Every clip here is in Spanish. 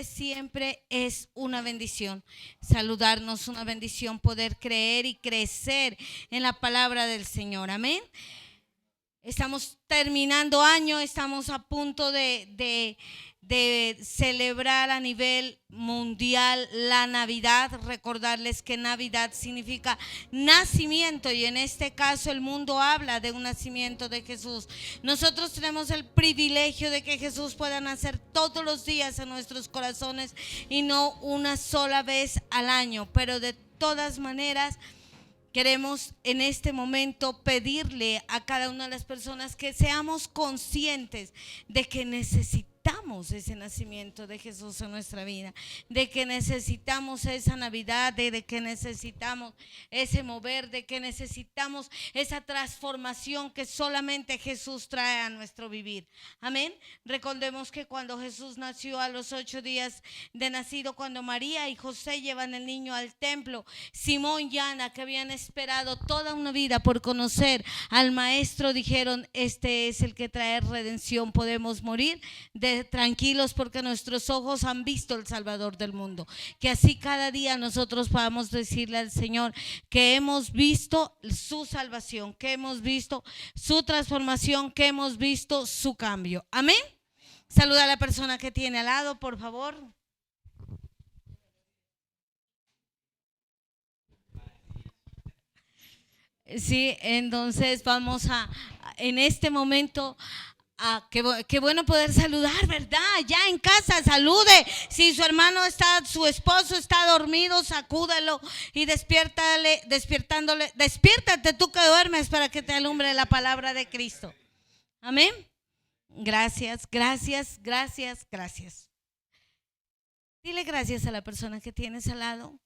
siempre es una bendición saludarnos, una bendición poder creer y crecer en la palabra del Señor. Amén. Estamos terminando año, estamos a punto de celebrar a nivel mundial la Navidad. Recordarles que Navidad significa nacimiento y en este caso el mundo habla de un nacimiento de Jesús. Nosotros tenemos el privilegio de que Jesús pueda nacer todos los días en nuestros corazones y no una sola vez al año, pero de todas maneras queremos en este momento pedirle a cada una de las personas que seamos conscientes de que necesitamos ese nacimiento de Jesús en nuestra vida, de que necesitamos esa Navidad, de que necesitamos ese mover, de que necesitamos esa transformación que solamente Jesús trae a nuestro vivir. Amén. Recordemos que cuando Jesús nació a los 8 días de nacido, cuando María y José llevan el niño al templo, Simón y Ana, que habían esperado toda una vida por conocer al maestro, dijeron: este es el que trae redención, podemos morir tranquilos porque nuestros ojos han visto el Salvador del mundo. Que así cada día nosotros podamos decirle al Señor que hemos visto su salvación, que hemos visto su transformación, que hemos visto su cambio. Amén. Saluda a la persona que tiene al lado, por favor. Sí, entonces vamos en este momento, qué bueno poder saludar, ¿verdad? Ya en casa, salude. Si su hermano está, su esposo está dormido, sacúdalo y despiértate tú que duermes para que te alumbre la palabra de Cristo. Amén. Gracias, gracias, gracias, gracias. Dile gracias a la persona que tienes al lado.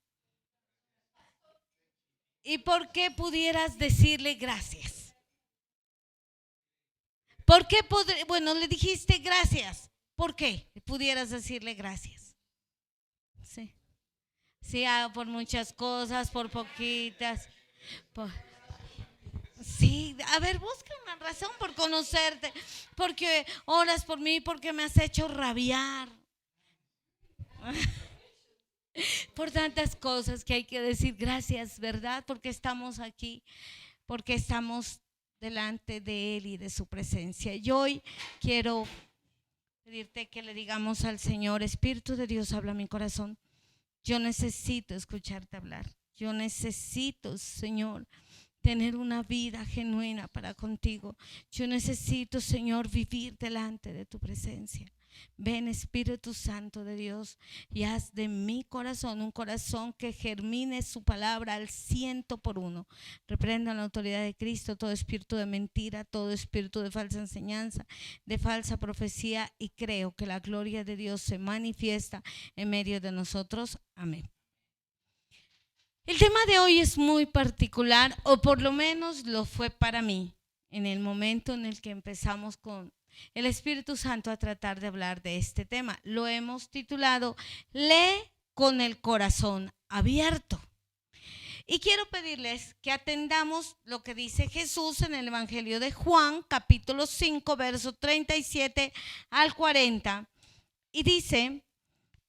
¿Y por qué pudieras decirle gracias? ¿Por qué? Bueno, le dijiste gracias. ¿Por qué pudieras decirle gracias? Sí, sí, por muchas cosas, por poquitas. Sí, a ver, busca una razón por conocerte. Porque oras por mí, porque me has hecho rabiar. Por tantas cosas que hay que decir gracias, ¿verdad? Porque estamos aquí, porque estamos delante de Él y de su presencia. Y hoy quiero pedirte que le digamos al Señor: Espíritu de Dios, habla a mi corazón. Yo necesito escucharte hablar. Yo necesito, Señor, tener una vida genuina para contigo. Yo necesito, Señor, vivir delante de tu presencia. Ven, Espíritu Santo de Dios, y haz de mi corazón un corazón que germine su palabra al 100%. Reprenda en la autoridad de Cristo todo espíritu de mentira, todo espíritu de falsa enseñanza, de falsa profecía, y creo que la gloria de Dios se manifiesta en medio de nosotros. Amén. El tema de hoy es muy particular, o por lo menos lo fue para mí, en el momento en el que empezamos con el Espíritu Santo a tratar de hablar de este tema. Lo hemos titulado Lee con el corazón abierto. Y quiero pedirles que atendamos lo que dice Jesús en el Evangelio de Juan, capítulo 5, verso 37 al 40. Y dice: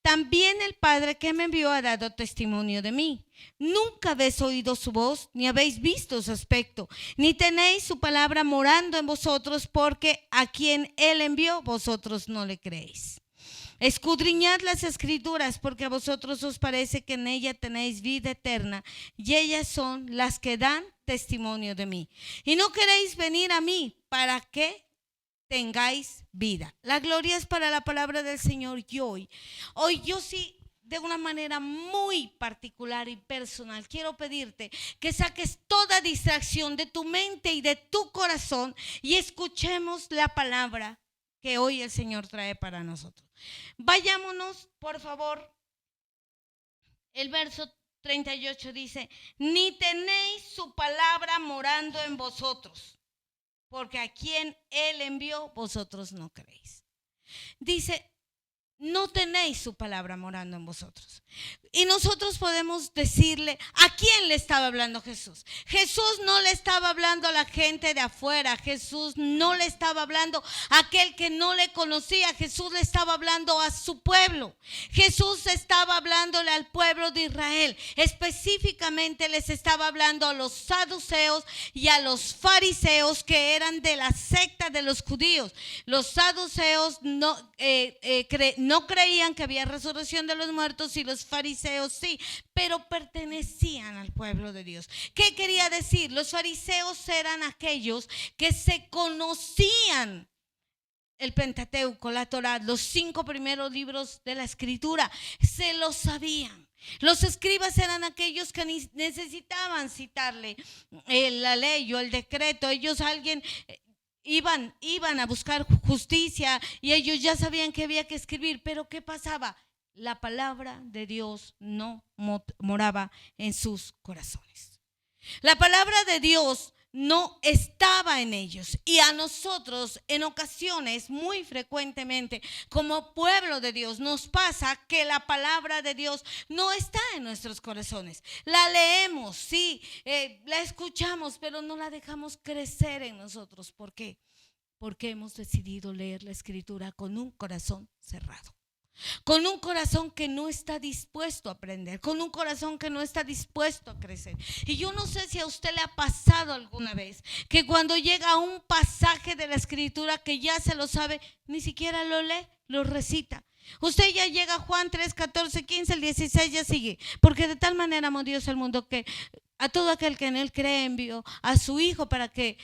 también el Padre que me envió ha dado testimonio de mí. Nunca habéis oído su voz, ni habéis visto su aspecto, ni tenéis su palabra morando en vosotros, porque a quien Él envió, vosotros no le creéis. Escudriñad las Escrituras, porque a vosotros os parece que en ella tenéis vida eterna, y ellas son las que dan testimonio de mí. Y no queréis venir a mí para que tengáis vida. La gloria es para la palabra del Señor. Y hoy yo sí, de una manera muy particular y personal, quiero pedirte que saques toda distracción de tu mente y de tu corazón y escuchemos la palabra que hoy el Señor trae para nosotros. Vayámonos, por favor. El verso 38 dice: ni tenéis su palabra morando en vosotros, porque a quien Él envió, vosotros no creéis. Dice: no tenéis su palabra morando en vosotros. Y nosotros podemos decirle, ¿a quién le estaba hablando Jesús? Jesús no le estaba hablando a la gente de afuera. Jesús no le estaba hablando a aquel que no le conocía. Jesús le estaba hablando a su pueblo. Jesús estaba hablándole al pueblo de Israel. Específicamente les estaba hablando a los saduceos y a los fariseos, que eran de la secta de los judíos. Los saduceos no creían que había resurrección de los muertos, y los fariseos sí, pero pertenecían al pueblo de Dios. ¿Qué quería decir? Los fariseos eran aquellos que se conocían el Pentateuco, la Torá, los 5 primeros libros de la Escritura, se los sabían. Los escribas eran aquellos que necesitaban citarle la ley o el decreto. Ellos iban a buscar justicia y ellos ya sabían que había que escribir. Pero ¿qué pasaba? La palabra de Dios no moraba en sus corazones. La palabra de Dios no estaba en ellos. Y a nosotros en ocasiones, muy frecuentemente, como pueblo de Dios, nos pasa que la palabra de Dios no está en nuestros corazones. La leemos, sí, la escuchamos, pero no la dejamos crecer en nosotros. ¿Por qué? Porque hemos decidido leer la Escritura con un corazón cerrado, con un corazón que no está dispuesto a aprender, con un corazón que no está dispuesto a crecer. Y yo no sé si a usted le ha pasado alguna vez que cuando llega a un pasaje de la Escritura que ya se lo sabe, ni siquiera lo lee, lo recita. Usted ya llega a Juan 3, 14, 15, el 16 ya sigue. Porque de tal manera amó Dios al mundo que a todo aquel que en él cree envió a su Hijo para que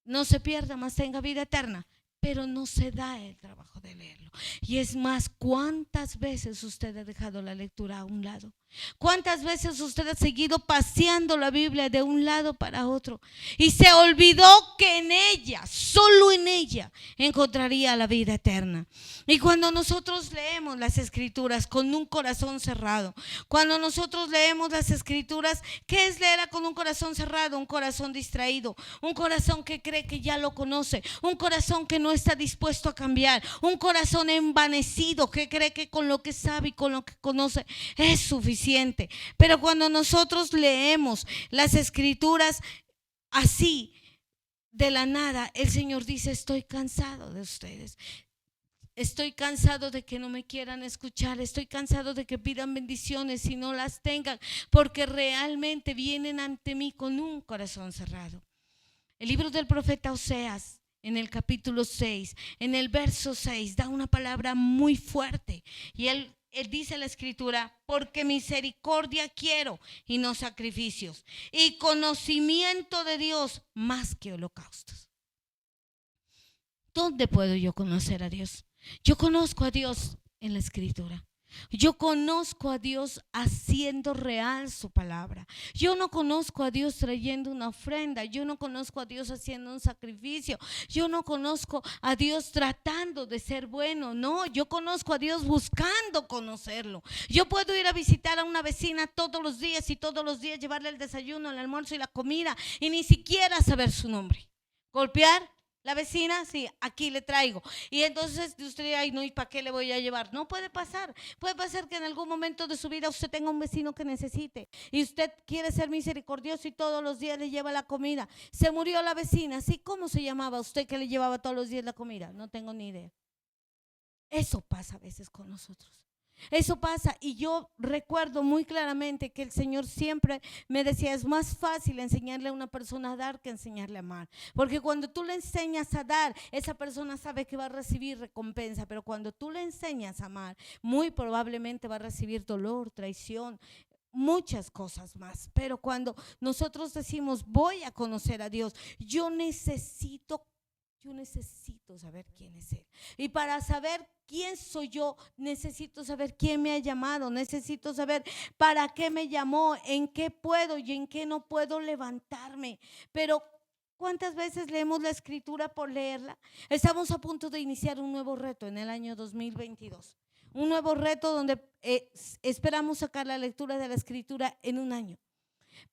no se pierda, mas tenga vida eterna. Pero no se da el trabajo de leerlo. Y es más, ¿cuántas veces usted ha dejado la lectura a un lado? ¿Cuántas veces usted ha seguido paseando la Biblia de un lado para otro y se olvidó que en ella, solo en ella, encontraría la vida eterna? Y cuando nosotros leemos las Escrituras con un corazón cerrado, cuando nosotros leemos las Escrituras, ¿qué es leer con un corazón cerrado? Un corazón distraído, un corazón que cree que ya lo conoce, un corazón que no está dispuesto a cambiar, un corazón envanecido que cree que con lo que sabe y con lo que conoce es suficiente. Pero cuando nosotros leemos las Escrituras así, de la nada, el Señor dice: estoy cansado de ustedes. Estoy cansado de que no me quieran escuchar. Estoy cansado de que pidan bendiciones y no las tengan, porque realmente vienen ante mí con un corazón cerrado. El libro del profeta Oseas, en el capítulo 6, en el verso 6, da una palabra muy fuerte. Y él dice la Escritura: porque misericordia quiero y no sacrificios, y conocimiento de Dios más que holocaustos. ¿Dónde puedo yo conocer a Dios? Yo conozco a Dios en la Escritura. Yo conozco a Dios haciendo real su palabra. Yo no conozco a Dios trayendo una ofrenda. Yo no conozco a Dios haciendo un sacrificio. Yo no conozco a Dios tratando de ser bueno. No, yo conozco a Dios buscando conocerlo. Yo puedo ir a visitar a una vecina todos los días y todos los días llevarle el desayuno, el almuerzo y la comida y ni siquiera saber su nombre. Golpear la vecina, sí, aquí le traigo. Y entonces usted dirá: ay, no, ¿y para qué le voy a llevar? No, puede pasar. Puede pasar que en algún momento de su vida usted tenga un vecino que necesite y usted quiere ser misericordioso y todos los días le lleva la comida. Se murió la vecina, ¿sí? ¿Cómo se llamaba usted que le llevaba todos los días la comida? No tengo ni idea. Eso pasa a veces con nosotros. Eso pasa, y yo recuerdo muy claramente que el Señor siempre me decía: es más fácil enseñarle a una persona a dar que enseñarle a amar, porque cuando tú le enseñas a dar, esa persona sabe que va a recibir recompensa, pero cuando tú le enseñas a amar, muy probablemente va a recibir dolor, traición, muchas cosas más. Pero cuando nosotros decimos: voy a conocer a Dios, yo necesito saber quién es Él. Y para saber quién soy yo, necesito saber quién me ha llamado, necesito saber para qué me llamó, en qué puedo y en qué no puedo levantarme. Pero ¿cuántas veces leemos la Escritura por leerla? Estamos a punto de iniciar un nuevo reto en el año 2022. Un nuevo reto donde esperamos sacar la lectura de la Escritura en un año.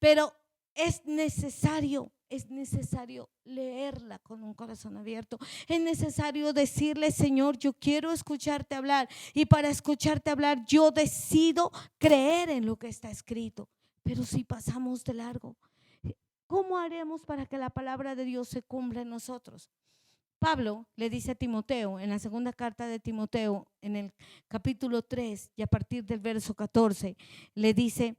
Pero es necesario es necesario leerla con un corazón abierto. Es necesario decirle: Señor, yo quiero escucharte hablar, y para escucharte hablar yo decido creer en lo que está escrito. Pero si pasamos de largo, ¿cómo haremos para que la palabra de Dios se cumpla en nosotros? Pablo le dice a Timoteo en la segunda carta de Timoteo, en el capítulo 3 y a partir del verso 14, le dice: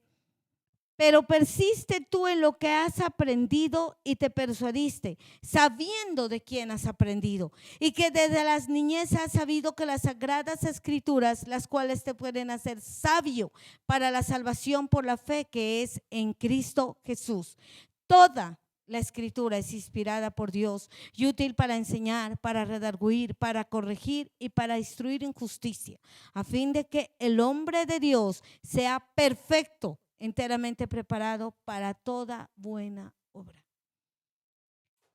pero persiste tú en lo que has aprendido y te persuadiste, sabiendo de quién has aprendido, y que desde las niñez has sabido que las sagradas escrituras, las cuales te pueden hacer sabio para la salvación por la fe que es en Cristo Jesús. Toda la escritura es inspirada por Dios y útil para enseñar, para redarguir, para corregir y para instruir en justicia, a fin de que el hombre de Dios sea perfecto, enteramente preparado para toda buena obra.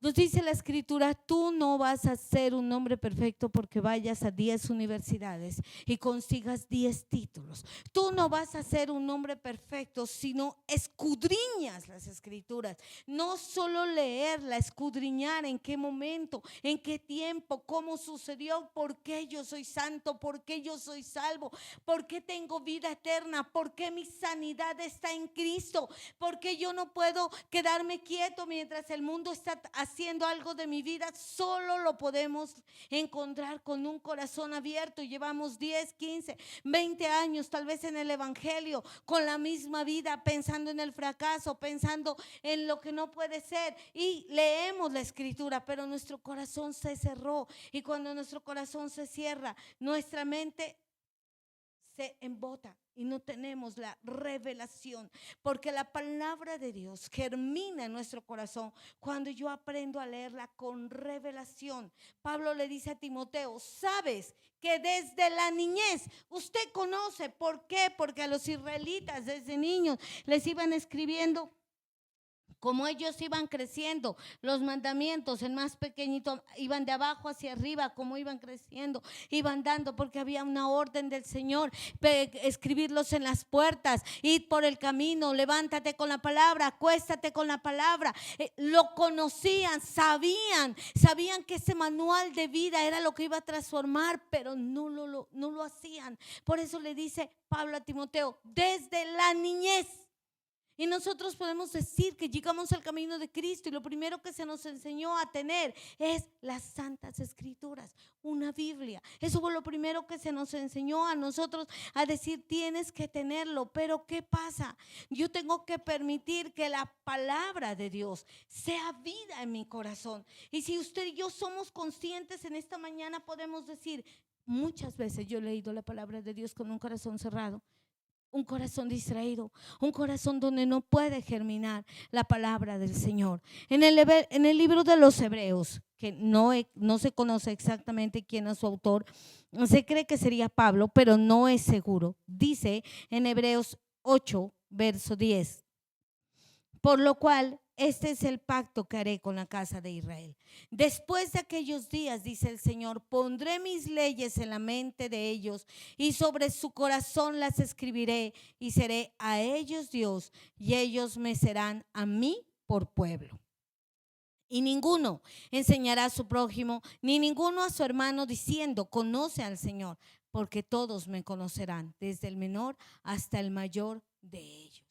Nos dice la escritura: tú no vas a ser un hombre perfecto porque vayas a 10 universidades y consigas 10 títulos. Tú no vas a ser un hombre perfecto si no escudriñas las escrituras. No solo leerla, escudriñar en qué momento, en qué tiempo, cómo sucedió, por qué yo soy santo, por qué yo soy salvo, por qué tengo vida eterna, por qué mi sanidad está en Cristo, por qué yo no puedo quedarme quieto mientras el mundo está haciendo algo de mi vida. Solo lo podemos encontrar con un corazón abierto. Llevamos 10, 15, 20 años tal vez en el evangelio, con la misma vida, pensando en el fracaso, pensando en lo que no puede ser, y leemos la escritura, pero nuestro corazón se cerró, y cuando nuestro corazón se cierra, nuestra mente se embota y no tenemos la revelación, porque la palabra de Dios germina en nuestro corazón cuando yo aprendo a leerla con revelación. Pablo le dice a Timoteo: sabes que desde la niñez usted conoce. ¿Por qué? Porque a los israelitas desde niños les iban escribiendo, como ellos iban creciendo, los mandamientos, el más pequeñito, iban de abajo hacia arriba, como iban creciendo, iban dando, porque había una orden del Señor: escribirlos en las puertas, ir por el camino, levántate con la palabra, acuéstate con la palabra. Lo conocían, sabían que ese manual de vida era lo que iba a transformar, pero no lo hacían. Por eso le dice Pablo a Timoteo: desde la niñez. Y nosotros podemos decir que llegamos al camino de Cristo y lo primero que se nos enseñó a tener es las santas escrituras, una Biblia. Eso fue lo primero que se nos enseñó a nosotros a decir: tienes que tenerlo. Pero ¿qué pasa? Yo tengo que permitir que la palabra de Dios sea vida en mi corazón. Y si usted y yo somos conscientes en esta mañana, podemos decir: muchas veces yo he leído la palabra de Dios con un corazón cerrado, un corazón distraído, un corazón donde no puede germinar la palabra del Señor. En el libro de los Hebreos, que no se conoce exactamente quién es su autor, se cree que sería Pablo, pero no es seguro. Dice en Hebreos 8, verso 10: por lo cual, este es el pacto que haré con la casa de Israel. Después de aquellos días, dice el Señor, pondré mis leyes en la mente de ellos y sobre su corazón las escribiré, y seré a ellos Dios y ellos me serán a mí por pueblo. Y ninguno enseñará a su prójimo, ni ninguno a su hermano, diciendo: conoce al Señor, porque todos me conocerán, desde el menor hasta el mayor de ellos.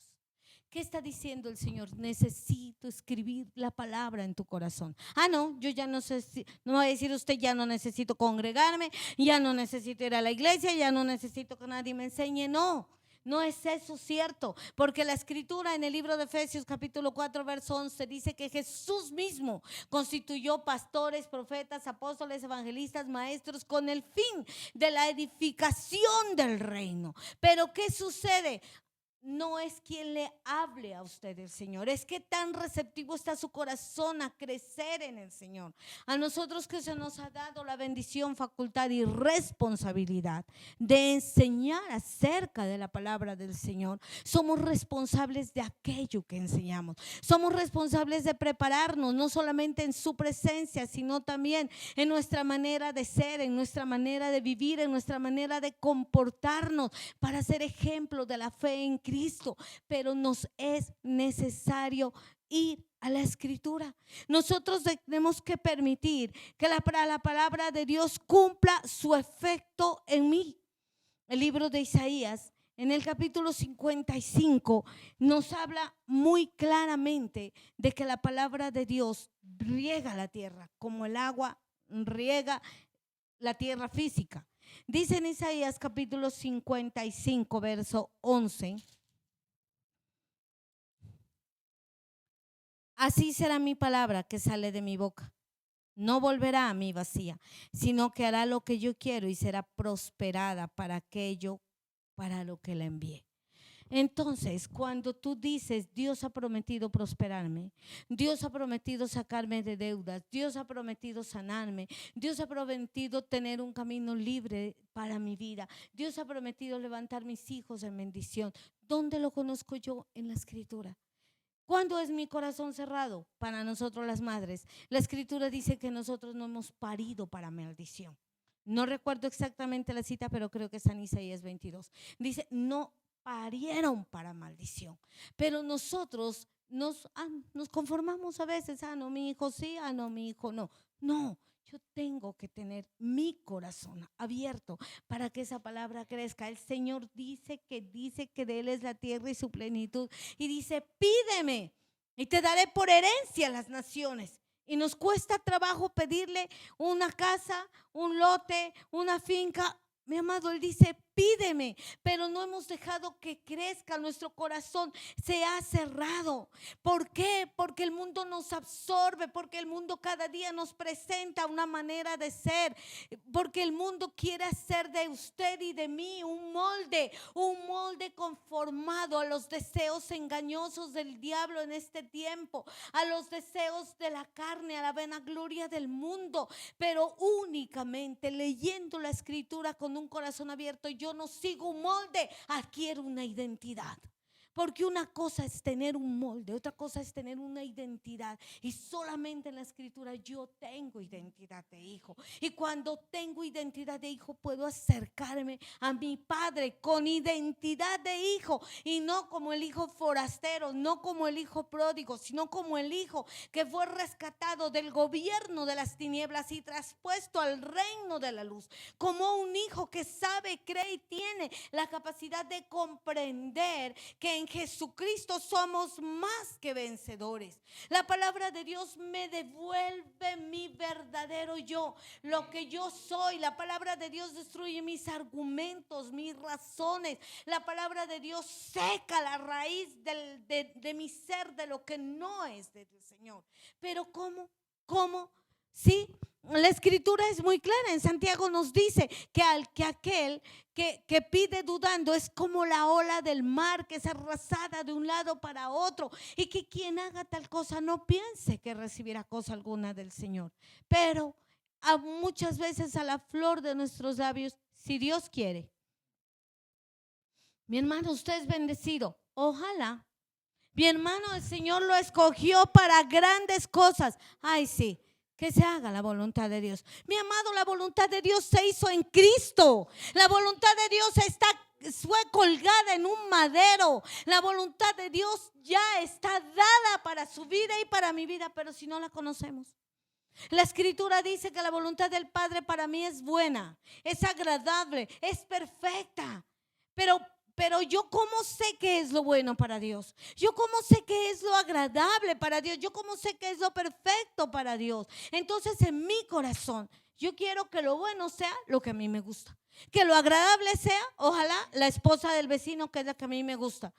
¿Qué está diciendo el Señor? Necesito escribir la palabra en tu corazón. No, yo ya no sé, no va a decir usted: ya no necesito congregarme, ya no necesito ir a la iglesia, ya no necesito que nadie me enseñe. No es eso cierto, porque la escritura en el libro de Efesios capítulo 4 verso 11 dice que Jesús mismo constituyó pastores, profetas, apóstoles, evangelistas, maestros, con el fin de la edificación del reino. Pero ¿qué sucede? No es quien le hable a usted el Señor, es que tan receptivo está su corazón a crecer en el Señor. A nosotros que se nos ha dado la bendición, facultad y responsabilidad de enseñar acerca de la palabra del Señor, somos responsables de aquello que enseñamos. Somos responsables de prepararnos, no solamente en su presencia, sino también en nuestra manera de ser, en nuestra manera de vivir, en nuestra manera de comportarnos, para ser ejemplo de la fe en Cristo. Pero nos es necesario ir a la escritura. Nosotros tenemos que permitir que la palabra de Dios cumpla su efecto en mí. El libro de Isaías, en el capítulo 55, nos habla muy claramente de que la palabra de Dios riega la tierra, como el agua riega la tierra física. Dice en Isaías capítulo 55, verso 11: así será mi palabra que sale de mi boca. No volverá a mí vacía, sino que hará lo que yo quiero y será prosperada para aquello para lo que la envié. Entonces, cuando tú dices, Dios ha prometido prosperarme, Dios ha prometido sacarme de deudas, Dios ha prometido sanarme, Dios ha prometido tener un camino libre para mi vida, Dios ha prometido levantar mis hijos en bendición. ¿Dónde lo conozco yo? En la escritura. ¿Cuándo es mi corazón cerrado? Para nosotros las madres. La escritura dice que nosotros no hemos parido para maldición. No recuerdo exactamente la cita, pero creo que está en Isaías 22. Dice, no parieron para maldición. Pero nosotros nos conformamos a veces. No, mi hijo sí, no, mi hijo no. No, yo tengo que tener mi corazón abierto para que esa palabra crezca. El Señor dice que de Él es la tierra y su plenitud. Y dice, pídeme y te daré por herencia las naciones. Y nos cuesta trabajo pedirle una casa, un lote, una finca. Mi amado, Él dice, pídeme, pero no hemos dejado que crezca. Nuestro corazón se ha cerrado. ¿Por qué? Porque el mundo nos absorbe, porque el mundo cada día nos presenta una manera de ser, porque el mundo quiere hacer de usted y de mí un molde conformado a los deseos engañosos del diablo en este tiempo, a los deseos de la carne, a la vanagloria del mundo. Pero únicamente leyendo la escritura con un corazón abierto, yo no sigo un molde, adquiero una identidad. Porque una cosa es tener un molde, otra cosa es tener una identidad. Y solamente en la escritura yo tengo identidad de hijo. Y cuando tengo identidad de hijo, puedo acercarme a mi padre con identidad de hijo. Y no como el hijo forastero, no como el hijo pródigo, sino como el hijo que fue rescatado del gobierno de las tinieblas y traspuesto al reino de la luz. Como un hijo que sabe, cree y tiene la capacidad de comprender que en Jesucristo somos más que vencedores. La palabra de Dios me devuelve mi verdadero yo, lo que yo soy. La palabra de Dios destruye mis argumentos, mis razones. La palabra de Dios seca la raíz de mi ser, de lo que no es del Señor. Pero ¿cómo? Sí, la escritura es muy clara. En Santiago nos dice que aquel que pide dudando es como la ola del mar que es arrasada de un lado para otro, y que quien haga tal cosa no piense que recibirá cosa alguna del Señor. Pero muchas veces a la flor de nuestros labios, si Dios quiere. Mi hermano, usted es bendecido. Ojalá. Mi hermano, el Señor lo escogió para grandes cosas. Ay, sí. Que se haga la voluntad de Dios. Mi amado, la voluntad de Dios se hizo en Cristo. La voluntad de Dios fue colgada en un madero. La voluntad de Dios ya está dada para su vida y para mi vida, pero si no la conocemos. La escritura dice que la voluntad del Padre para mí es buena, es agradable, es perfecta. Pero yo cómo sé qué es lo bueno para Dios, yo cómo sé qué es lo agradable para Dios, yo cómo sé qué es lo perfecto para Dios. Entonces en mi corazón yo quiero que lo bueno sea lo que a mí me gusta, que lo agradable sea, ojalá, la esposa del vecino, que es la que a mí me gusta.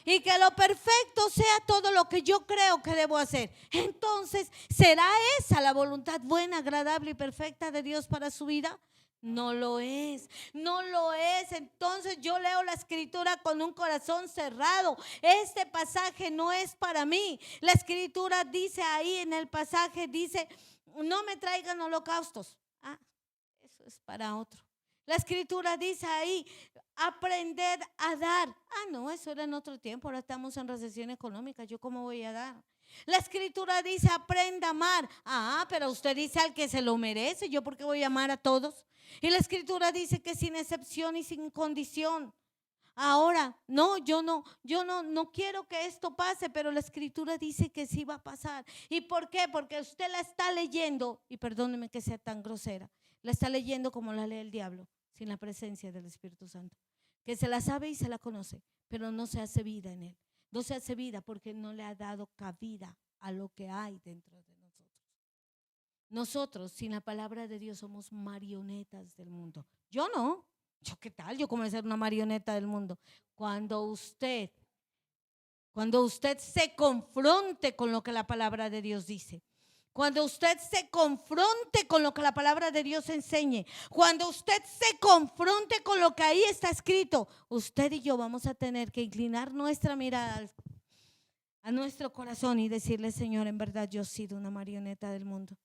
Y que lo perfecto sea todo lo que yo creo que debo hacer. Entonces, ¿será esa la voluntad buena, agradable y perfecta de Dios para su vida? No lo es, no lo es. Entonces yo leo la escritura con un corazón cerrado. Este pasaje no es para mí. La escritura dice ahí en el pasaje, dice, no me traigan holocaustos. Eso es para otro. La escritura dice ahí, aprender a dar. No, eso era en otro tiempo. Ahora estamos en recesión económica. ¿Yo cómo voy a dar? La escritura dice, aprenda a amar. Pero usted dice al que se lo merece. ¿Yo por qué voy a amar a todos? Y la escritura dice que sin excepción y sin condición. ahora, no, yo no quiero que esto pase, pero la escritura dice que sí va a pasar. ¿Y por qué? Porque usted la está leyendo, y perdóneme que sea tan grosera, la está leyendo como la lee el diablo, sin la presencia del Espíritu Santo, que se la sabe y se la conoce, pero no se hace vida en él. No se hace vida porque no le ha dado cabida a lo que hay dentro de nosotros. Nosotros, sin la palabra de Dios, somos marionetas del mundo. Yo no. ¿Yo qué tal? Yo como ser una marioneta del mundo. Cuando usted, cuando usted se confronte con lo que la palabra de Dios dice, cuando usted se confronte con lo que la palabra de Dios enseñe, cuando usted se confronte con lo que ahí está escrito, usted y yo vamos a tener que inclinar nuestra mirada a nuestro corazón y decirle: Señor, en verdad yo he sido una marioneta del mundo,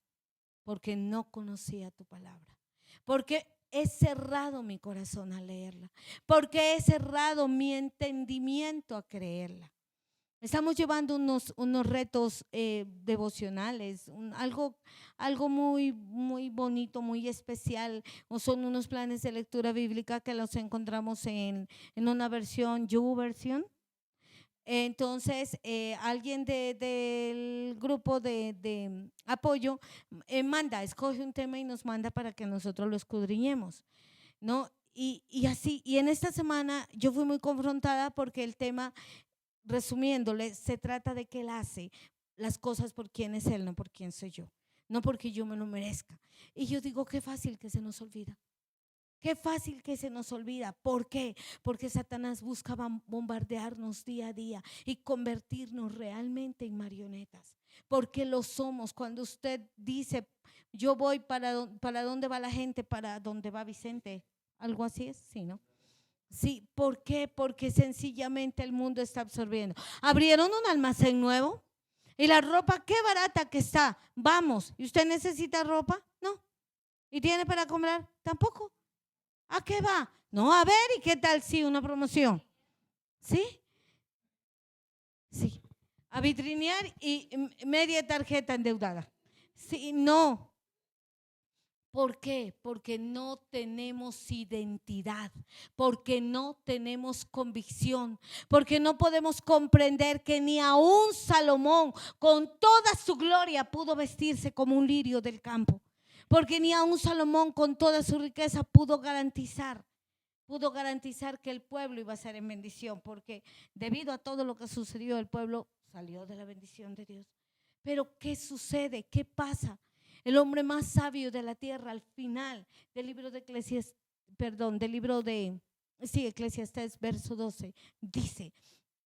porque no conocía tu palabra, porque he cerrado mi corazón a leerla, porque he cerrado mi entendimiento a creerla. Estamos llevando unos retos devocionales, algo muy bonito, muy especial. Son unos planes de lectura bíblica que los encontramos en una versión, YouVersion. Entonces, alguien del grupo de apoyo escoge un tema y nos manda para que nosotros lo escudriñemos, ¿no? Y así, y en esta semana yo fui muy confrontada porque el tema, resumiéndole, se trata de que Él hace las cosas por quien es Él, no por quién soy yo, no porque yo me lo merezca. Y yo digo, qué fácil que se nos olvida. Qué fácil que se nos olvida. ¿Por qué? Porque Satanás busca bombardearnos día a día y convertirnos realmente en marionetas. Porque lo somos. Cuando usted dice, yo voy para dónde va la gente, para dónde va Vicente, algo así es, sí, ¿no? Sí, ¿por qué? Porque sencillamente el mundo está absorbiendo. Abrieron un almacén nuevo y la ropa, qué barata que está. Vamos, ¿y usted necesita ropa? No. ¿Y tiene para comprar? Tampoco. ¿A qué va? No, a ver, ¿y qué tal si una promoción? ¿Sí? Sí. A vitrinear y media tarjeta endeudada. Sí, no. ¿Por qué? Porque no tenemos identidad, porque no tenemos convicción, porque no podemos comprender que ni aún Salomón con toda su gloria pudo vestirse como un lirio del campo, porque ni aún Salomón con toda su riqueza pudo garantizar que el pueblo iba a ser en bendición, porque debido a todo lo que sucedió, el pueblo salió de la bendición de Dios. Pero ¿qué sucede? ¿Qué pasa? El hombre más sabio de la tierra, al final del libro de Eclesiastés, Eclesiastés, verso 12, dice: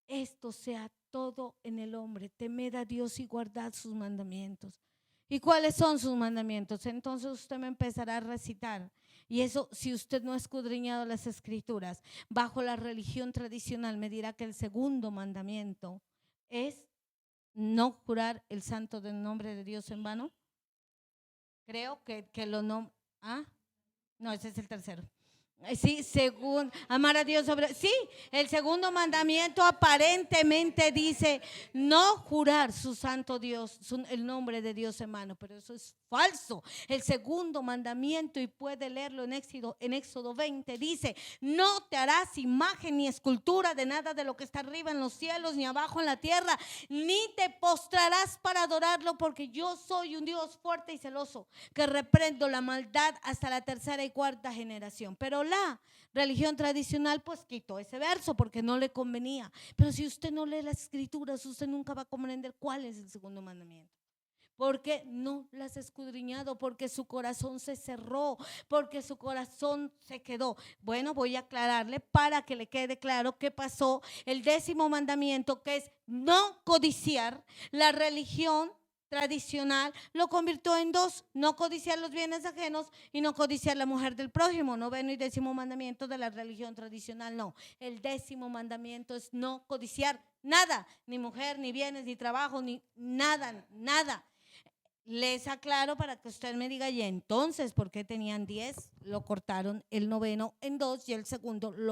esto sea todo en el hombre, temed a Dios y guardad sus mandamientos. ¿Y cuáles son sus mandamientos? Entonces usted me empezará a recitar. Y eso, si usted no ha escudriñado las escrituras, bajo la religión tradicional me dirá que el segundo mandamiento es no jurar el santo del nombre de Dios en vano. Creo que lo no. ¿Ah? No, ese es el tercero. Sí, según amar a Dios sobre. Sí, el segundo mandamiento aparentemente dice no jurar su santo Dios, el nombre de Dios en mano, pero eso es falso. El segundo mandamiento, y puede leerlo en Éxodo 20, dice: no te harás imagen ni escultura de nada de lo que está arriba en los cielos ni abajo en la tierra, ni te postrarás para adorarlo, porque yo soy un Dios fuerte y celoso, que reprendo la maldad hasta la tercera y cuarta generación. Pero la religión tradicional pues quitó ese verso porque no le convenía. Pero si usted no lee las escrituras, usted nunca va a comprender cuál es el segundo mandamiento, porque no las ha escudriñado, porque su corazón se cerró, porque su corazón se quedó. Bueno, voy a aclararle para que le quede claro qué pasó. El 10º mandamiento, que es no codiciar, la religión tradicional lo convirtió en 2: no codiciar los bienes ajenos y no codiciar la mujer del prójimo. 9º y 10º mandamiento de la religión tradicional. No, el 10º mandamiento es no codiciar nada, ni mujer, ni bienes, ni trabajo, ni nada, nada. Les aclaro para que usted me diga: y entonces, ¿por qué tenían 10? Lo cortaron el 9º en 2 y el segundo el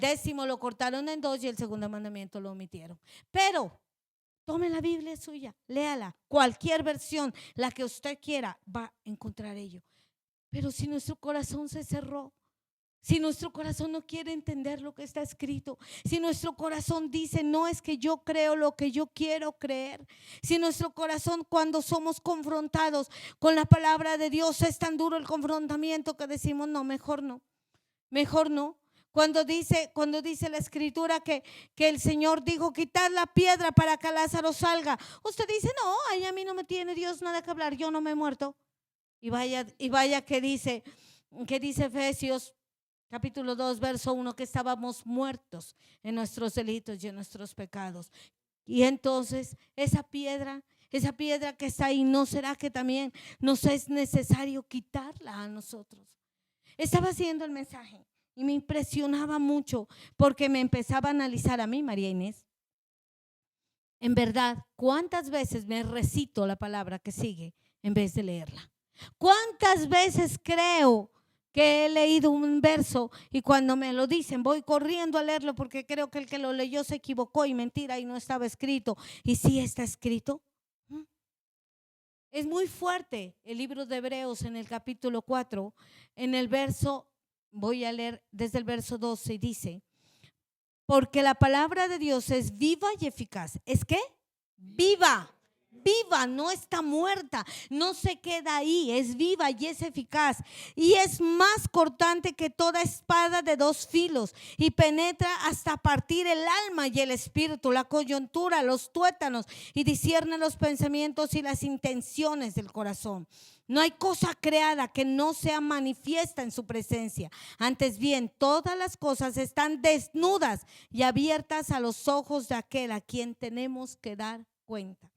10º lo cortaron en 2 y el segundo mandamiento lo omitieron. Pero tome la Biblia suya, léala, cualquier versión, la que usted quiera, va a encontrar ello. Pero si nuestro corazón se cerró, Si nuestro corazón no quiere entender lo que está escrito, si nuestro corazón dice, no es que yo creo lo que yo quiero creer, si nuestro corazón cuando somos confrontados con la palabra de Dios es tan duro el confrontamiento que decimos, no, mejor no, mejor no. Cuando dice la escritura que el Señor dijo, quitar la piedra para que Lázaro salga, usted dice, no, ay, a mí no me tiene Dios nada que hablar, yo no me he muerto. Y vaya que dice Efesios capítulo 2, verso 1, que estábamos muertos en nuestros delitos y en nuestros pecados. Y entonces esa piedra que está ahí, ¿no será que también nos es necesario quitarla a nosotros? Estaba haciendo el mensaje y me impresionaba mucho porque me empezaba a analizar a mí, María Inés. En verdad, ¿cuántas veces me recito la palabra que sigue en vez de leerla? ¿Cuántas veces creo que he leído un verso y cuando me lo dicen voy corriendo a leerlo porque creo que el que lo leyó se equivocó y mentira y no estaba escrito? Y sí está escrito. Es muy fuerte el libro de Hebreos en el capítulo 4, en el verso, voy a leer desde el verso 12 y dice, porque la palabra de Dios es viva y eficaz. ¿Es qué? Viva. Viva, no está muerta, no se queda ahí, es viva y es eficaz y es más cortante que toda espada de dos filos y penetra hasta partir el alma y el espíritu, la coyuntura, los tuétanos y discierne los pensamientos y las intenciones del corazón. No hay cosa creada que no sea manifiesta en su presencia. Antes bien, todas las cosas están desnudas y abiertas a los ojos de aquel a quien tenemos que dar cuenta.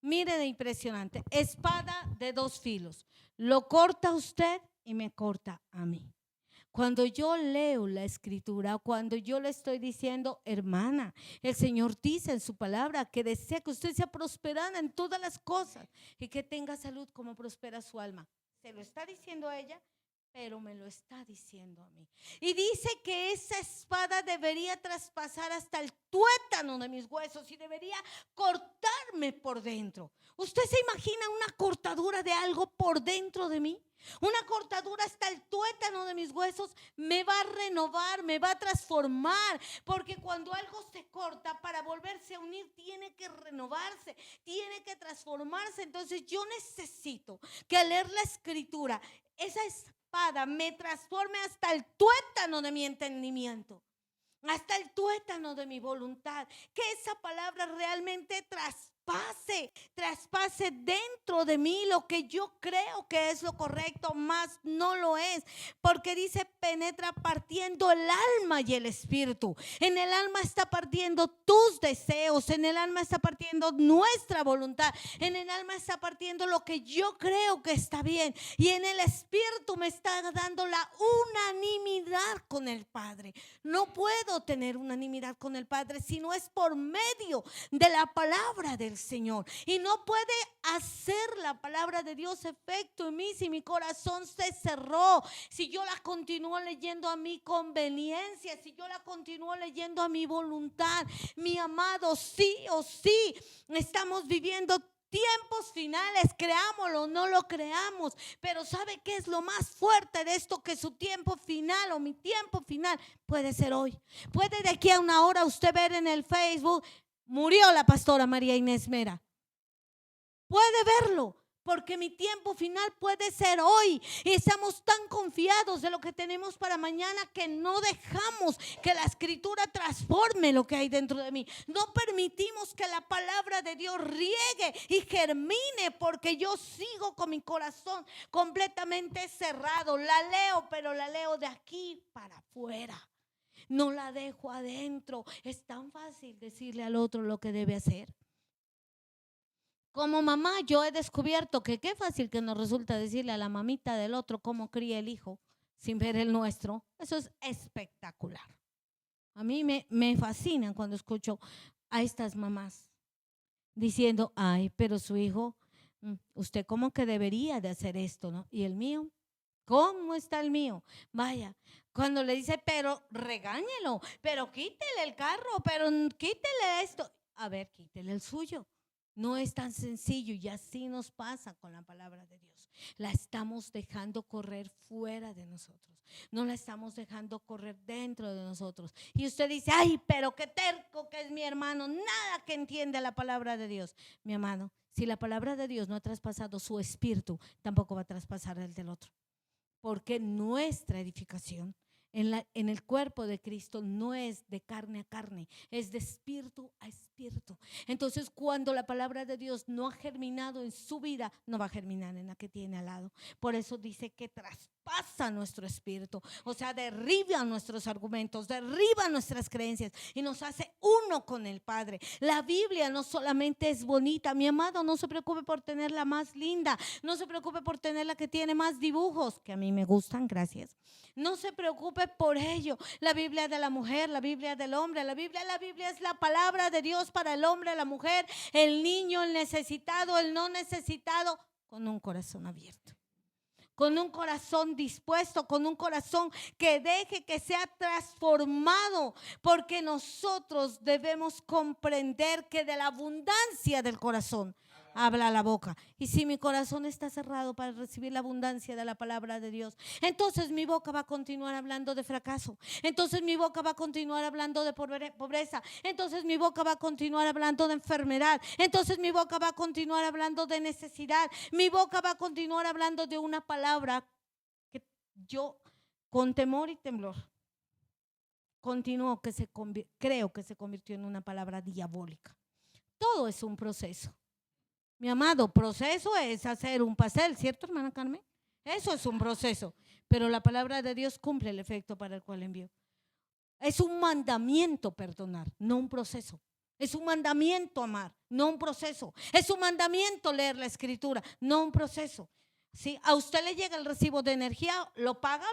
Mire de impresionante, espada de dos filos. Lo corta usted y me corta a mí. Cuando yo leo la escritura, cuando yo le estoy diciendo, hermana, el Señor dice en su palabra que desea que usted sea prosperada en todas las cosas y que tenga salud como prospera su alma. Se lo está diciendo a ella, pero me lo está diciendo a mí. Y dice que esa espada debería traspasar hasta el tuétano de mis huesos y debería cortarme por dentro. ¿Usted se imagina una cortadura de algo por dentro de mí? Una cortadura hasta el tuétano de mis huesos me va a renovar, me va a transformar, porque cuando algo se corta para volverse a unir tiene que renovarse, tiene que transformarse. Entonces yo necesito que al leer la escritura, esa espada me transforme hasta el tuétano de mi entendimiento, hasta el tuétano de mi voluntad, que esa palabra realmente traspase dentro de mí lo que yo creo que es lo correcto, más no lo es, porque dice penetra partiendo el alma y el espíritu. En el alma está partiendo tus deseos, en el alma está partiendo nuestra voluntad, en el alma está partiendo lo que yo creo que está bien, y en el espíritu me está dando la unanimidad con el Padre. No puedo tener unanimidad con el Padre si no es por medio de la palabra del Señor, y no puede hacer la palabra de Dios efecto en mí si mi corazón se cerró, si yo la continúo leyendo a mi conveniencia, si yo la continúo leyendo a mi voluntad. Mi amado, sí o sí estamos viviendo tiempos finales, creámoslo o no lo creamos, pero ¿sabe qué es lo más fuerte de esto? Que su tiempo final o mi tiempo final puede ser hoy. Puede de aquí a una hora usted ver en el Facebook, murió la pastora María Inés Mera. Puede verlo, porque mi tiempo final puede ser hoy. Y estamos tan confiados de lo que tenemos para mañana que no dejamos que la escritura transforme lo que hay dentro de mí. No permitimos que la palabra de Dios riegue y germine, porque yo sigo con mi corazón completamente cerrado. La leo, pero la leo de aquí para afuera. No la dejo adentro. Es tan fácil decirle al otro lo que debe hacer. Como mamá, yo he descubierto que qué fácil que nos resulta decirle a la mamita del otro cómo cría el hijo sin ver el nuestro. Eso es espectacular. A mí me fascina cuando escucho a estas mamás diciendo, ay, pero su hijo, usted como que debería de hacer esto, ¿no? Y el mío, ¿cómo está el mío? Vaya, cuando le dice, pero regáñelo, pero quítele el carro, pero quítele esto. A ver, quítele el suyo. No es tan sencillo y así nos pasa con la palabra de Dios. La estamos dejando correr fuera de nosotros. No la estamos dejando correr dentro de nosotros. Y usted dice, ay, pero qué terco que es mi hermano, nada que entiende la palabra de Dios. Mi hermano, si la palabra de Dios no ha traspasado su espíritu, tampoco va a traspasar el del otro. Porque nuestra edificación en el cuerpo de Cristo no es de carne a carne, es de espíritu a espíritu. Entonces, cuando la palabra de Dios no ha germinado en su vida, no va a germinar en la que tiene al lado. Por eso dice que traspasa nuestro espíritu, o sea, derriba nuestros argumentos, derriba nuestras creencias y nos hace uno con el Padre. La Biblia no solamente es bonita, mi amado, no se preocupe por tenerla más linda, no se preocupe por tener la que tiene más dibujos, que a mí me gustan, gracias. No se preocupe por ello. La Biblia de la mujer, la Biblia del hombre, la Biblia es la palabra de Dios para el hombre, la mujer, el niño, el necesitado, el no necesitado, con un corazón abierto, con un corazón dispuesto, con un corazón que deje que sea transformado, porque nosotros debemos comprender que de la abundancia del corazón habla la boca. Y si mi corazón está cerrado para recibir la abundancia de la palabra de Dios, entonces mi boca va a continuar hablando de fracaso, entonces mi boca va a continuar hablando de pobreza, entonces mi boca va a continuar hablando de enfermedad, entonces mi boca va a continuar hablando de necesidad, mi boca va a continuar hablando de una palabra que yo, con temor y temblor, creo que se convirtió en una palabra diabólica. Todo es un proceso. Mi amado, proceso es hacer un pastel, ¿cierto, hermana Carmen? Eso es un proceso, pero la palabra de Dios cumple el efecto para el cual envió. Es un mandamiento perdonar, no un proceso. Es un mandamiento amar, no un proceso. Es un mandamiento leer la escritura, no un proceso. Si a usted le llega el recibo de energía, lo paga,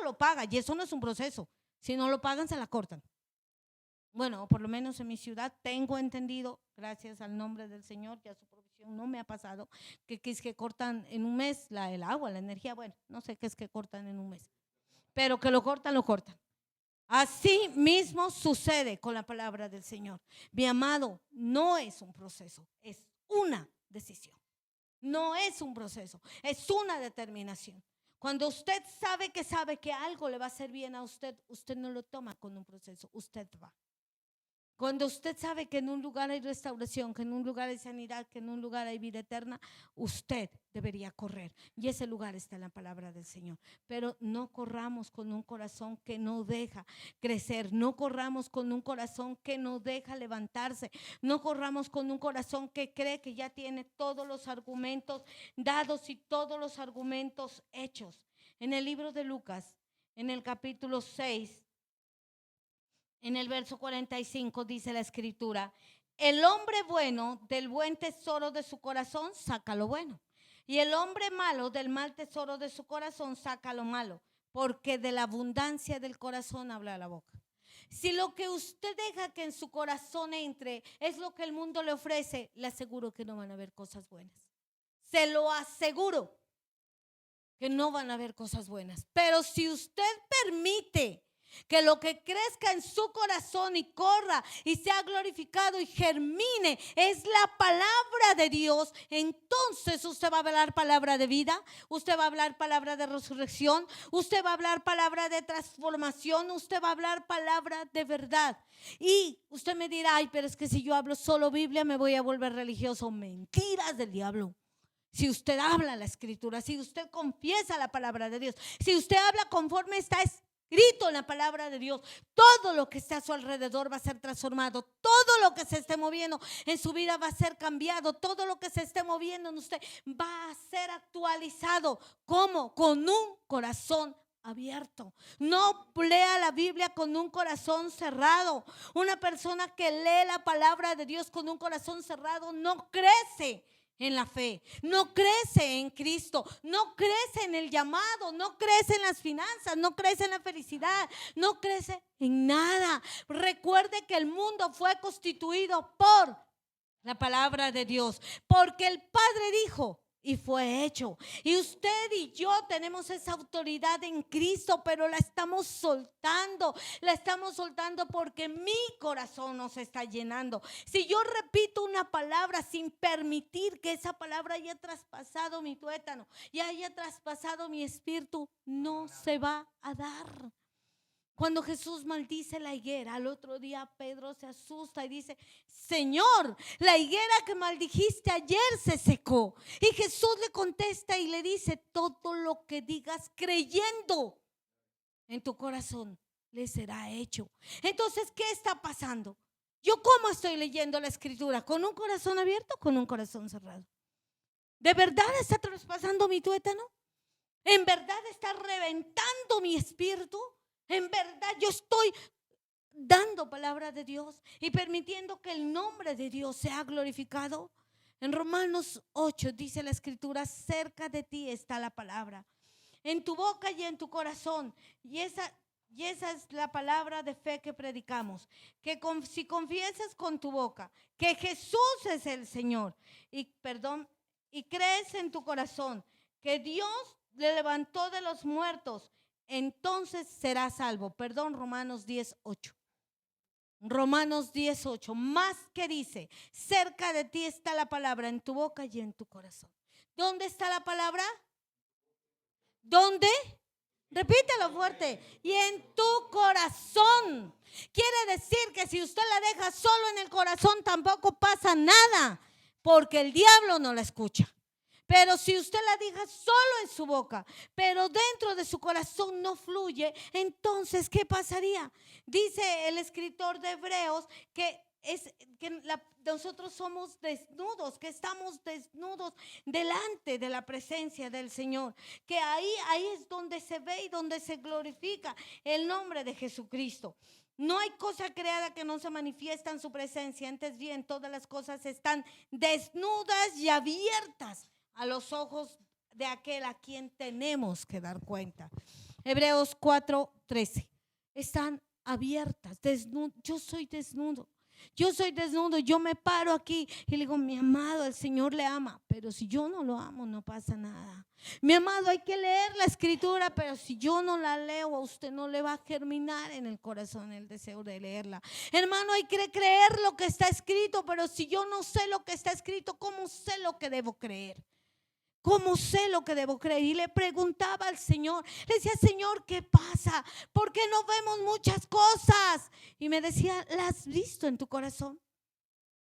y eso no es un proceso. Si no lo pagan, se la cortan. Bueno, por lo menos en mi ciudad tengo entendido, gracias al nombre del Señor y a su provisión, no me ha pasado que es que cortan en un mes el agua, la energía, bueno, no sé qué es que cortan en un mes, pero que lo cortan, lo cortan. Así mismo sucede con la palabra del Señor. Mi amado, no es un proceso, es una decisión. No es un proceso, es una determinación. Cuando usted sabe que algo le va a hacer bien a usted, usted no lo toma con un proceso, usted va. Cuando usted sabe que en un lugar hay restauración, que en un lugar hay sanidad, que en un lugar hay vida eterna, usted debería correr. Y ese lugar está en la palabra del Señor. Pero no corramos con un corazón que no deja crecer. No corramos con un corazón que no deja levantarse. No corramos con un corazón que cree que ya tiene todos los argumentos dados y todos los argumentos hechos. En el libro de Lucas, en el capítulo 6, en el verso 45 dice la escritura: el hombre bueno del buen tesoro de su corazón saca lo bueno, y el hombre malo del mal tesoro de su corazón saca lo malo, porque de la abundancia del corazón habla la boca. Si lo que usted deja que en su corazón entre es lo que el mundo le ofrece, le aseguro que no van a haber cosas buenas. Se lo aseguro que no van a haber cosas buenas. Pero si usted permite que lo que crezca en su corazón y corra y sea glorificado y germine es la palabra de Dios, entonces usted va a hablar palabra de vida, usted va a hablar palabra de resurrección, usted va a hablar palabra de transformación, usted va a hablar palabra de verdad. Y usted me dirá, ay, pero es que si yo hablo solo Biblia me voy a volver religioso. Mentiras del diablo. Si usted habla la escritura, si usted confiesa la palabra de Dios, si usted habla conforme está escrito en la palabra de Dios, todo lo que está a su alrededor va a ser transformado, todo lo que se esté moviendo en su vida va a ser cambiado, todo lo que se esté moviendo en usted va a ser actualizado. ¿Cómo? Con un corazón abierto. No lea la Biblia con un corazón cerrado. Una persona que lee la palabra de Dios con un corazón cerrado no crece en la fe, no crece en Cristo, no crece en el llamado, no crece en las finanzas, no crece en la felicidad, no crece en nada. Recuerde que el mundo fue constituido por la palabra de Dios, porque el Padre dijo, y fue hecho. Y usted y yo tenemos esa autoridad en Cristo, pero la estamos soltando. La estamos soltando porque mi corazón nos está llenando. Si yo repito una palabra sin permitir que esa palabra haya traspasado mi tuétano y haya traspasado mi espíritu, no se va a dar. Cuando Jesús maldice la higuera, al otro día Pedro se asusta y dice: Señor, la higuera que maldijiste ayer se secó. Y Jesús le contesta y le dice: todo lo que digas creyendo en tu corazón le será hecho. Entonces, ¿qué está pasando? ¿Yo cómo estoy leyendo la escritura? ¿Con un corazón abierto o con un corazón cerrado? ¿De verdad está traspasando mi tuétano? ¿En verdad está reventando mi espíritu? En verdad yo estoy dando palabra de Dios y permitiendo que el nombre de Dios sea glorificado. En Romanos 8 dice la escritura: cerca de ti está la palabra, en tu boca y en tu corazón. Y esa es la palabra de fe que predicamos, que si confiesas con tu boca que Jesús es el Señor y crees en tu corazón que Dios le levantó de los muertos, entonces serás salvo. Romanos 10:8. Romanos 10:8. Más que dice: cerca de ti está la palabra, en tu boca y en tu corazón. ¿Dónde está la palabra? ¿Dónde? Repítelo fuerte. Y en tu corazón. Quiere decir que si usted la deja solo en el corazón, tampoco pasa nada, porque el diablo no la escucha. Pero si usted la deja solo en su boca, pero dentro de su corazón no fluye, entonces ¿qué pasaría? Dice el escritor de Hebreos que nosotros somos desnudos, que estamos desnudos delante de la presencia del Señor, que ahí es donde se ve y donde se glorifica el nombre de Jesucristo. No hay cosa creada que no se manifiesta en su presencia, antes bien todas las cosas están desnudas y abiertas a los ojos de aquel a quien tenemos que dar cuenta. Hebreos 4:13. Están abiertas, yo soy desnudo. Yo me paro aquí y le digo: mi amado, el Señor le ama, pero si yo no lo amo, no pasa nada. Mi amado, hay que leer la escritura, pero si yo no la leo, a usted no le va a germinar en el corazón el deseo de leerla. Hermano, hay que creer lo que está escrito, pero si yo no sé lo que está escrito, ¿cómo sé lo que debo creer? ¿Cómo sé lo que debo creer? Y le preguntaba al Señor, le decía: Señor, ¿qué pasa? ¿Por qué no vemos muchas cosas? Y me decía: ¿las has visto en tu corazón?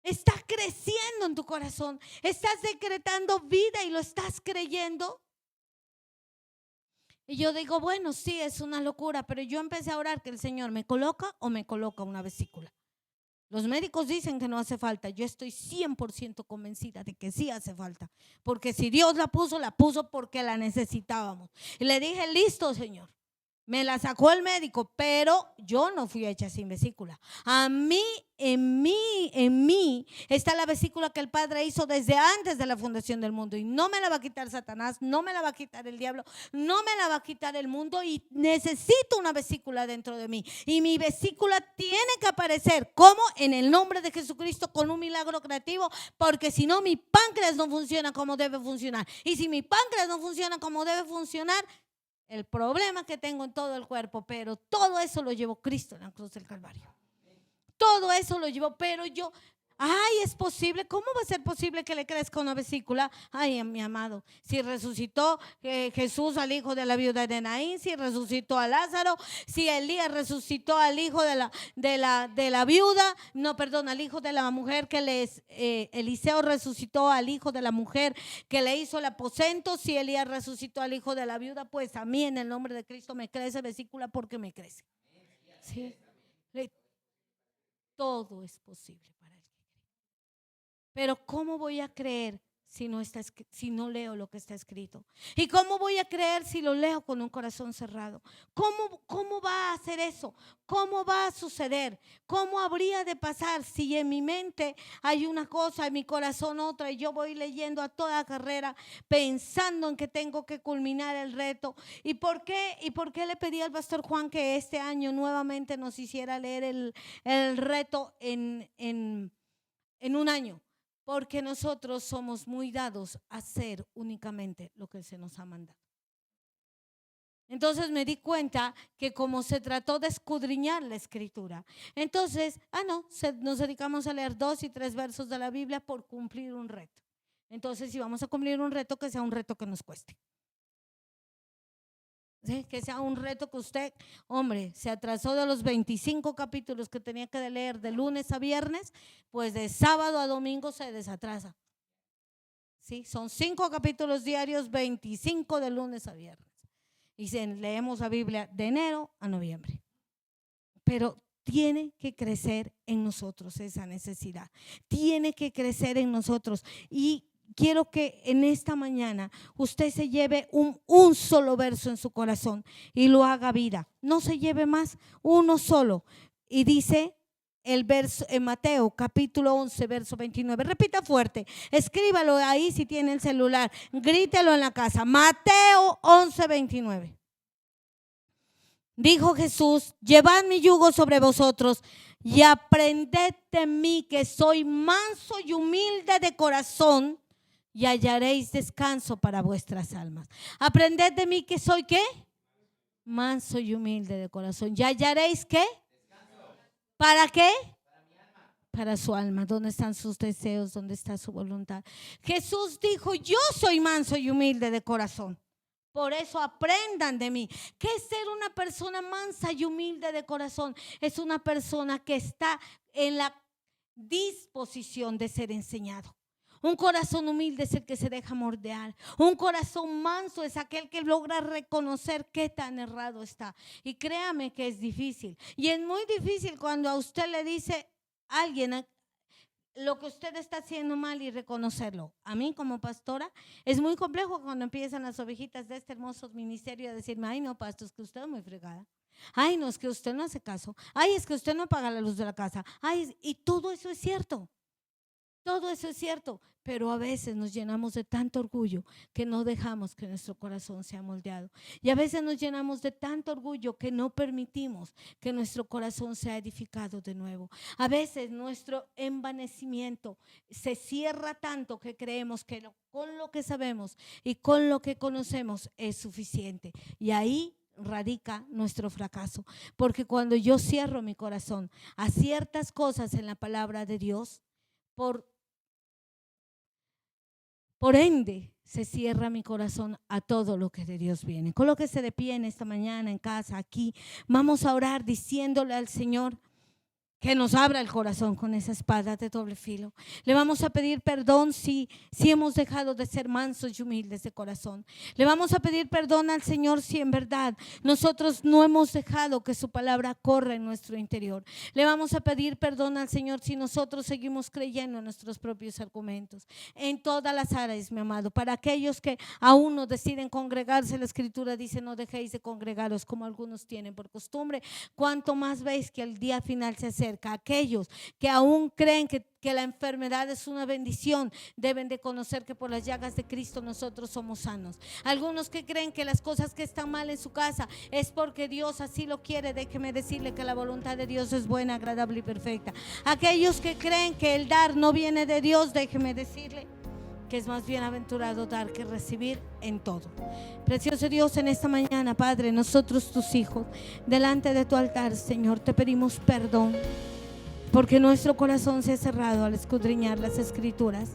¿Está creciendo en tu corazón? ¿Estás decretando vida y lo estás creyendo? Y yo digo: bueno, sí, es una locura, pero yo empecé a orar que el Señor me coloca una vesícula. Los médicos dicen que no hace falta. Yo estoy 100% convencida de que sí hace falta. Porque si Dios la puso porque la necesitábamos. Y le dije: listo, Señor. Me la sacó el médico, pero yo no fui hecha sin vesícula. En mí está la vesícula que el Padre hizo desde antes de la fundación del mundo. Y no me la va a quitar Satanás, no me la va a quitar el diablo, no me la va a quitar el mundo. Y necesito una vesícula dentro de mí. Y mi vesícula tiene que aparecer como en el nombre de Jesucristo, con un milagro creativo, porque si no, mi páncreas no funciona como debe funcionar. Y si mi páncreas no funciona como debe funcionar, el problema que tengo en todo el cuerpo, pero todo eso lo llevó Cristo en la cruz del Calvario. Todo eso lo llevó, pero yo, es posible. ¿Cómo va a ser posible que le crezca una vesícula? Ay, mi amado, si resucitó Jesús al hijo de la viuda de Naín, si resucitó a Lázaro, si Elías resucitó al hijo de la viuda, al hijo de la mujer Eliseo resucitó al hijo de la mujer que le hizo el aposento, si Elías resucitó al hijo de la viuda, pues a mí en el nombre de Cristo me crece vesícula porque me crece. ¿Sí? Todo es posible para el que cree. Pero ¿cómo voy a creer si no leo lo que está escrito? ¿Y cómo voy a creer si lo leo con un corazón cerrado? ¿Cómo va a hacer eso? ¿Cómo va a suceder? ¿Cómo habría de pasar si en mi mente hay una cosa, en mi corazón otra, y yo voy leyendo a toda carrera pensando en que tengo que culminar el reto? ¿Y por qué le pedí al pastor Juan que este año nuevamente nos hiciera leer el reto en un año? porque nosotros somos muy dados a hacer únicamente lo que se nos ha mandado. Entonces me di cuenta que como se trató de escudriñar la escritura, entonces, nos dedicamos a leer 2 y 3 versos de la Biblia por cumplir un reto. Entonces, si vamos a cumplir un reto, que sea un reto que nos cueste. ¿Sí? Que sea un reto que usted, hombre, se atrasó de los 25 capítulos que tenía que leer de lunes a viernes, pues de sábado a domingo se desatrasa. ¿Sí? Son 5 capítulos diarios, 25 de lunes a viernes. Y leemos la Biblia de enero a noviembre. Pero tiene que crecer en nosotros esa necesidad. Tiene que crecer en nosotros. Y quiero que en esta mañana usted se lleve un solo verso en su corazón y lo haga vida. No se lleve más, uno solo. Y dice el verso en Mateo capítulo 11 verso 29. Repita fuerte, escríbalo ahí si tiene el celular, grítelo en la casa. Mateo 11, 29. Dijo Jesús: llevad mi yugo sobre vosotros y aprended de mí, que soy manso y humilde de corazón, y hallaréis descanso para vuestras almas. Aprended de mí, que soy ¿qué? Manso y humilde de corazón. ¿Y hallaréis qué? ¿Para qué? Para su alma. ¿Dónde están sus deseos? ¿Dónde está su voluntad? Jesús dijo: yo soy manso y humilde de corazón. Por eso aprendan de mí. ¿Qué es ser una persona mansa y humilde de corazón? Es una persona que está en la disposición de ser enseñado. Un corazón humilde es el que se deja moldear. Un corazón manso es aquel que logra reconocer qué tan errado está. Y créame que es difícil. Y es muy difícil cuando a usted le dice a alguien lo que usted está haciendo mal y reconocerlo. A mí como pastora es muy complejo cuando empiezan las ovejitas de este hermoso ministerio a decirme: ay no, pastor, es que usted es muy fregada. Ay no, es que usted no hace caso. Ay, es que usted no paga la luz de la casa. Ay, y todo eso es cierto. Todo eso es cierto, pero a veces nos llenamos de tanto orgullo que no dejamos que nuestro corazón sea moldeado. Y a veces nos llenamos de tanto orgullo que no permitimos que nuestro corazón sea edificado de nuevo. A veces nuestro envanecimiento se cierra tanto que creemos que con lo que sabemos y con lo que conocemos es suficiente. Y ahí radica nuestro fracaso, porque cuando yo cierro mi corazón a ciertas cosas en la palabra de Dios, por ende, se cierra mi corazón a todo lo que de Dios viene. Colóquese de pie en esta mañana, en casa, aquí. Vamos a orar diciéndole al Señor que nos abra el corazón con esa espada de doble filo. Le vamos a pedir perdón si hemos dejado de ser mansos y humildes de corazón. Le vamos a pedir perdón al Señor si en verdad nosotros no hemos dejado que su palabra corra en nuestro interior. Le vamos a pedir perdón al Señor si nosotros seguimos creyendo en nuestros propios argumentos. En todas las áreas, mi amado. Para aquellos que aún no deciden congregarse, la Escritura dice: no dejéis de congregaros como algunos tienen por costumbre. Cuanto más veis que el día final se acerca. Aquellos que aún creen que la enfermedad es una bendición, deben de conocer que por las llagas de Cristo nosotros somos sanos. Algunos que creen que las cosas que están mal en su casa es porque Dios así lo quiere, déjeme decirle que la voluntad de Dios es buena, agradable y perfecta. Aquellos que creen que el dar no viene de Dios, déjeme decirle que es más bienaventurado dar que recibir en todo. Precioso Dios, en esta mañana, Padre, nosotros tus hijos, delante de tu altar, Señor, te pedimos perdón, porque nuestro corazón se ha cerrado al escudriñar las Escrituras,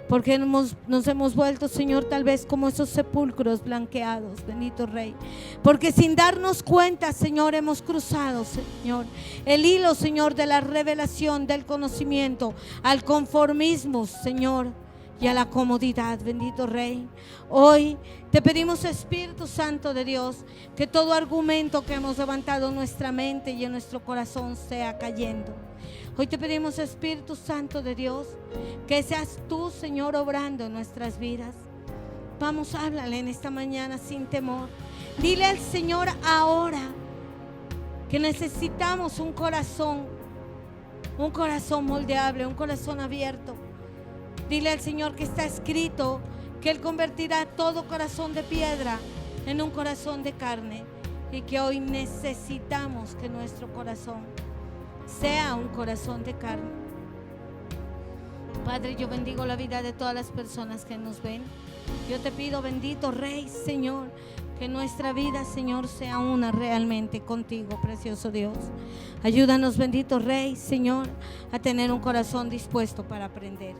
porque nos hemos vuelto, Señor, tal vez como esos sepulcros blanqueados, bendito Rey, porque sin darnos cuenta, Señor, hemos cruzado, Señor, el hilo, Señor, de la revelación, del conocimiento, al conformismo, Señor, y a la comodidad, bendito Rey. Hoy te pedimos, Espíritu Santo de Dios, que todo argumento que hemos levantado en nuestra mente y en nuestro corazón sea cayendo. Hoy te pedimos, Espíritu Santo de Dios, que seas tú, Señor, obrando en nuestras vidas. Vamos, háblale en esta mañana sin temor. Dile al Señor ahora que necesitamos un corazón moldeable, un corazón abierto. Dile al Señor que está escrito que Él convertirá todo corazón de piedra en un corazón de carne, y que hoy necesitamos que nuestro corazón sea un corazón de carne. Padre, yo bendigo la vida de todas las personas que nos ven. Yo te pido, bendito Rey, Señor, que nuestra vida, Señor, sea una realmente contigo, precioso Dios. Ayúdanos, bendito Rey, Señor, a tener un corazón dispuesto para aprender.